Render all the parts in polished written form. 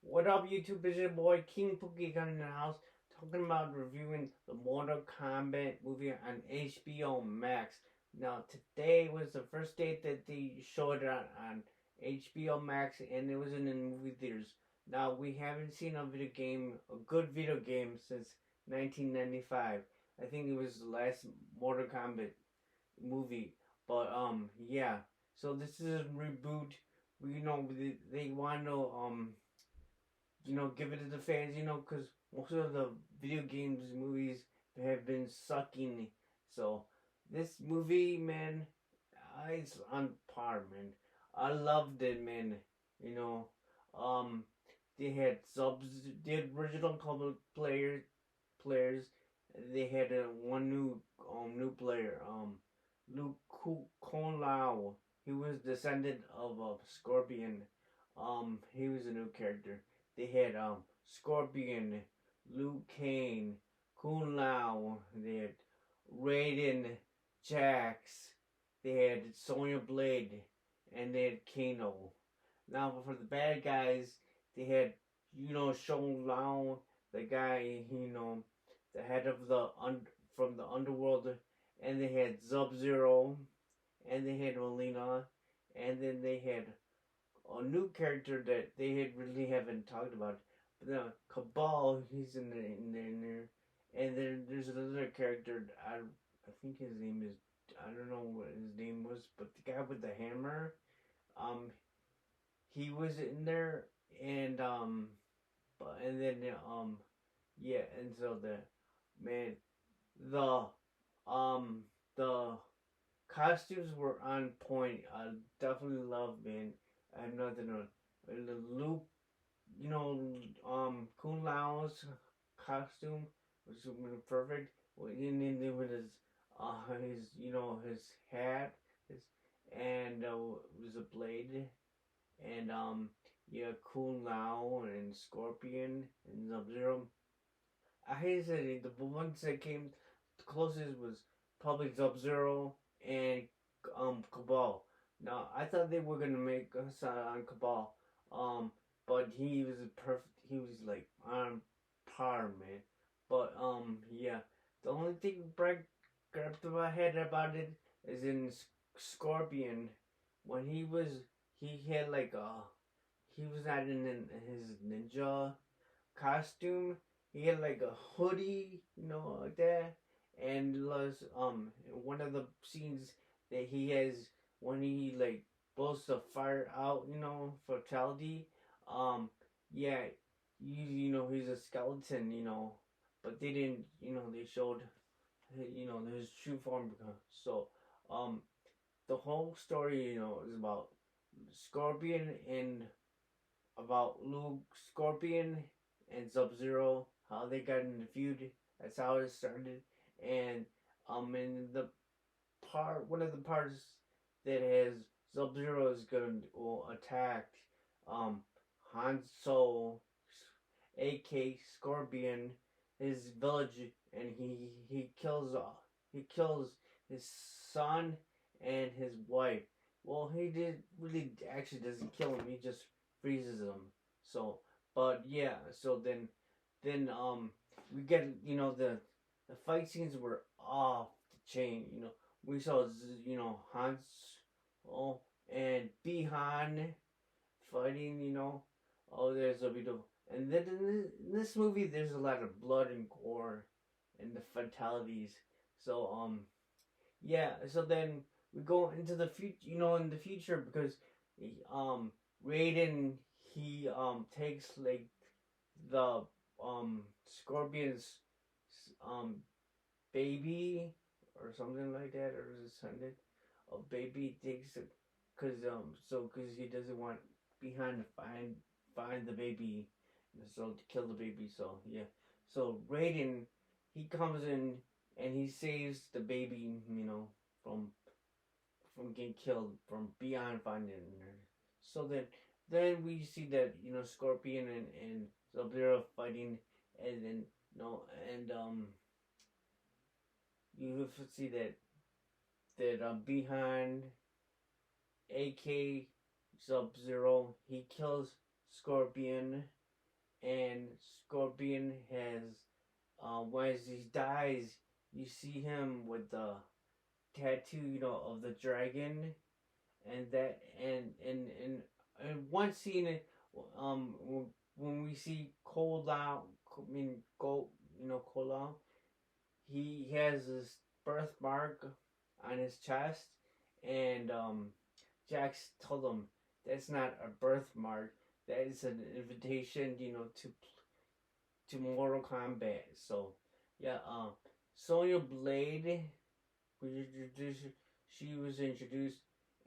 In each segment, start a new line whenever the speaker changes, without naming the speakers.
What up, YouTube? It's your boy King Pookie coming in the house talking about reviewing the Mortal Kombat movie on HBO Max. Now, today was the first date that they showed it on HBO Max, and it was in the movie theaters. Now, we haven't seen a good video game, since 1995. I think it was the last Mortal Kombat movie. But yeah. So this is a reboot. They want to give it to the fans, because most of the video games movies have been sucking. So this movie, man, it's on par, man. I loved it, man. You know, um, they had subs, the original couple players. They had one new player, Luke Kung Lao. He was descendant of a Scorpion. He was a new character. They had Scorpion, Liu Kang, Kung Lao. They had Raiden, Jax. They had Sonya Blade, and they had Kano. Now for the bad guys, they had Shang Lao, the guy the head of from the underworld, and they had Sub Zero, and they had Melina, and then they had a new character that they had really haven't talked about. But now Cabal, he's in there, and then there's another character. I think his name is, I don't know what his name was, but the guy with the hammer, um, he was in there, and but and then yeah, and so the man, the um the costumes were on point. I definitely love, man. I have nothing on the Luke, Kung Lao's costume was perfect. And then with his hat, his and was a blade, and yeah, Kung Lao and Scorpion and Sub Zero. I hate to say it, the ones that came closest was probably Sub Zero and Cabal. Now I thought they were gonna make us on Cabal, but he was perfect. He was like on par, man. But yeah, the only thing grabbed to my head about it is in Scorpion when he had like he was not in his ninja costume. He had like a hoodie, like that. And was in one of the scenes that he has when he like blows the fire out, fatality. Yeah, he's a skeleton, but they didn't, they showed, his true form. So, um, the whole story, is about Scorpion and about Luke, Scorpion, and Sub Zero, how they got in the feud. That's how it started. And in the one of the parts that has Sub Zero is gonna attack um Han Solo, A.K. Scorpion, his village, and he kills his son and his wife. Well, he did really actually doesn't kill him. He just freezes him. So, but yeah. So then we get the fight scenes were off the chain. We saw Hans, oh, and Bihan fighting. Oh, there's a bit of, and then in this movie there's a lot of blood and gore and the fatalities. So yeah. So then we go into the future. In the future, because um Raiden, he takes like the Scorpion's um baby or something like that, or descendant of baby, takes it because he doesn't want behind to find the baby, so to kill the baby. So yeah, so Raiden, he comes in and he saves the baby, from getting killed, from beyond finding her. So then we see that Scorpion and Sub-Zero fighting, and then and you see that behind AK Sub Zero, he kills Scorpion, and Scorpion has when he dies, you see him with the tattoo, of the dragon, and that and one scene, um, when we see Cole out, I mean, go, Cole out, he has this birthmark on his chest, and Jax told him that's not a birthmark. That is an invitation, to Mortal Kombat. So yeah, Sonya Blade was introduced. She was introduced,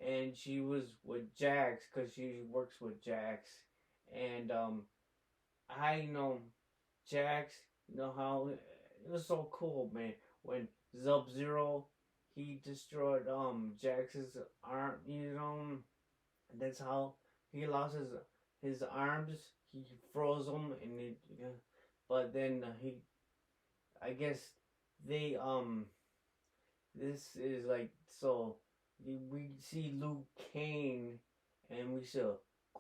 and she was with Jax because she works with Jax, and I know Jax. You know how it was so cool, man. When Sub Zero, he destroyed Jax's arm. That's how he lost his arms. He froze them, and but then I guess they this is like, so we see Liu Kang and we see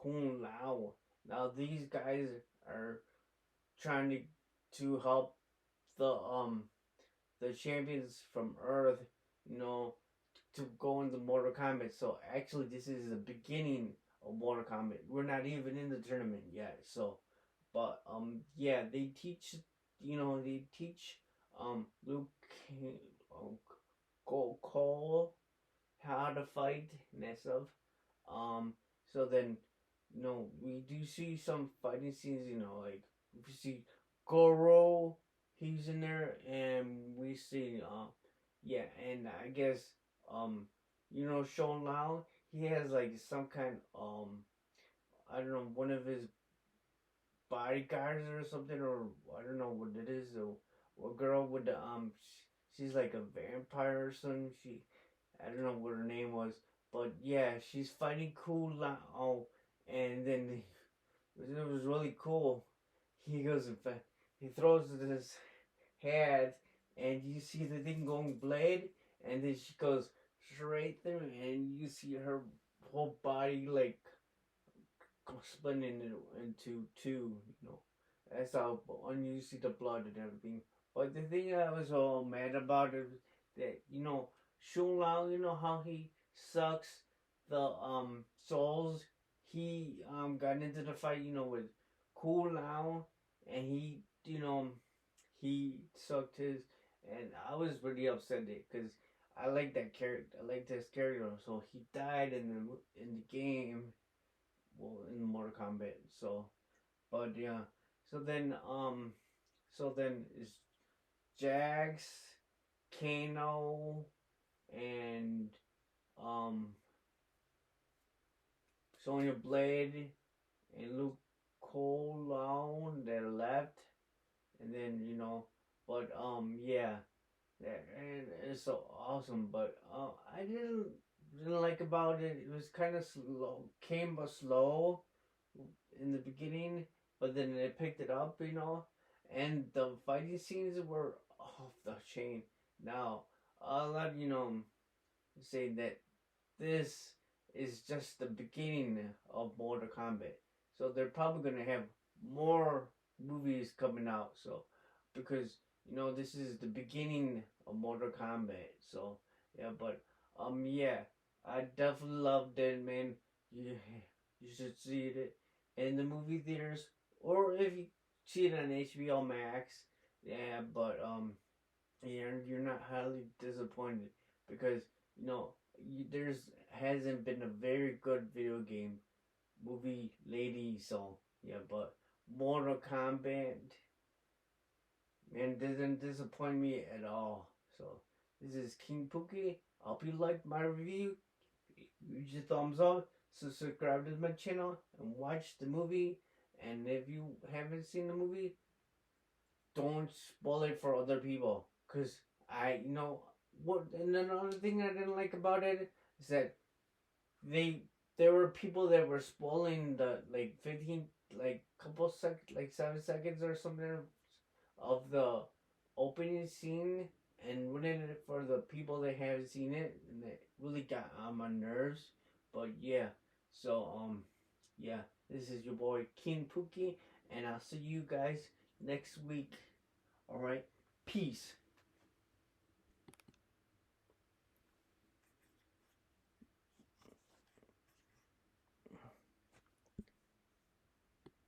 Kung Lao. Now these guys are trying to help the champions from Earth, you know, to go into Mortal Kombat. So actually, this is the beginning of Mortal Kombat. We're not even in the tournament yet. So, but yeah, they teach Luke Cole how to fight and that stuff. Um, so then, we do see some fighting scenes. Like we see Goro, he's in there, and we see yeah, and I guess Sean Lao, he has like some kind I don't know, one of his bodyguards or something, or I don't know what it is. A girl with the she's like a vampire or something. I don't know what her name was, but yeah, she's fighting Cool Lao, and then it was really cool. He goes, he throws this head, and you see the thing going blade, and then she goes straight through, and you see her whole body like splitting into two. That's how, and you see the blood and everything. But the thing I was all mad about is that Shun Lao, how he sucks the souls. He got into the fight, with Cool Lao, and he sucked his, and I was really upset because I like that character. I like this character, so he died in the game, well, in Mortal Kombat. So, but yeah, so then it's Jax, Kano, and um Sonya Blade and Luke Cole that are left, and then but yeah, that, and it's so awesome. But I didn't like about it. It was kind of slow, came but slow in the beginning, but then it picked it up, and the fighting scenes were off the chain. Now, I'll let say that this is just the beginning of Mortal Kombat. So they're probably gonna have more movies coming out. So because this is the beginning of Mortal Kombat. So yeah, but yeah, I definitely loved it, man. You should see it in the movie theaters, or if you see it on HBO Max. Yeah, but you're not highly disappointed because there's hasn't been a very good video game movie lately. So yeah, but Mortal Kombat, man, doesn't disappoint me at all. So this is King Pookie. I hope you liked my review. Use your thumbs up. So subscribe to my channel and watch the movie. And if you haven't seen the movie, don't spoil it for other people. Cause what. And another thing I didn't like about it is that they there were people that were spoiling the like 15, like couple like 7 seconds or something of the opening scene, and ruining it for the people that haven't seen it, and that really got on my nerves. But yeah, so yeah, this is your boy King Pookie, And I'll see you guys next week. Alright? Peace.